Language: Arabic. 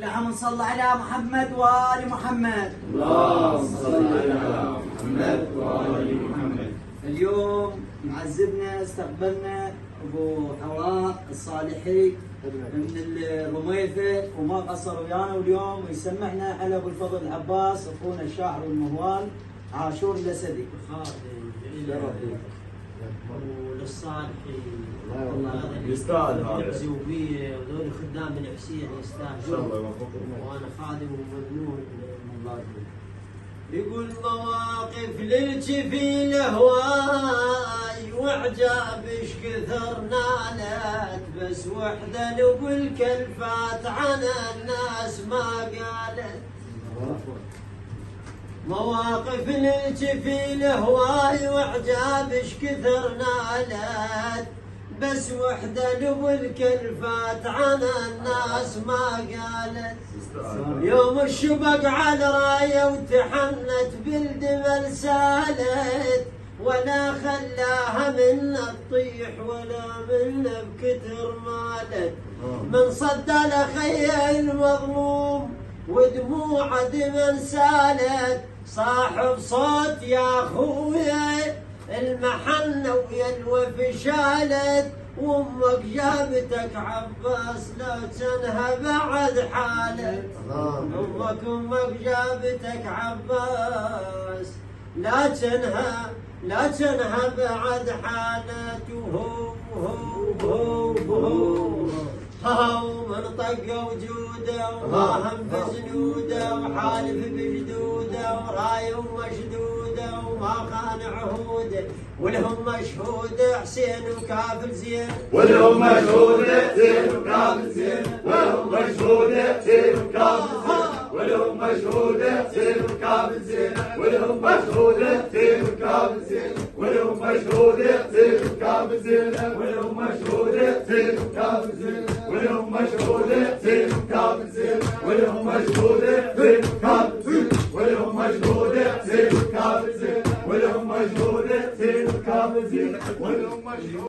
اللهم صل على محمد وآل محمد. اللهم صل على محمد وآل محمد. اليوم معزبنا استقبلنا ابو حواء الصالحي من الرميثه وما قصر ويانا، واليوم يسمعنا على ابو الفضل العباس اخونا الشاعر والمهوال عاشور الاسدي. وللصالحي يستاهل هذا. الزوبيه وذول خدام الحسين يستاهلون، وانا خادم وممنون من الله. يقول مواقف للجفيل هواي واعجابش كثر نالت، بس وحده لو الكلفات عن الناس ما قالت. مواقف للجفيل هواي واعجابش كثر نالت، بس وحده لو الكلفات عن الناس ما قالت. يوم الشبق على رايه وتحنت بالدمل سالت، ولا خلاها من تطيح ولا من بكتر مالت. من صد لخي المظلوم ودموع دمن سالت، صاحب صوت يا خويا المحنة ويا الوفي شالت. وامك جابتك عباس لا تنهى بعد حالت. امك جابتك عباس لا تنهى بعد حالت. وهو من طق وجوده وما هم بزنوده وحالف بجدوده ورايه ومشدوده وما خان عهوده. ولهم مشهود حسين وكافل زين، ولهم مشهود حسين وكافل زين، ولهم مشهود حسين وكافل زين، ولهم مشهود حسين وكافل زين، ولهم مشهود حسين وكافل زين، ولهم مشهود حسين وكافل زين، ولهم مشهود حسين وكافل زين، ولهم مشهود حسين وكافل زين، ولهم مشهود حسين وكافل زين، ولهم مشهود حسين وكافل زين، ولهم مشهود حسين وكافل زين، ولهم مشهود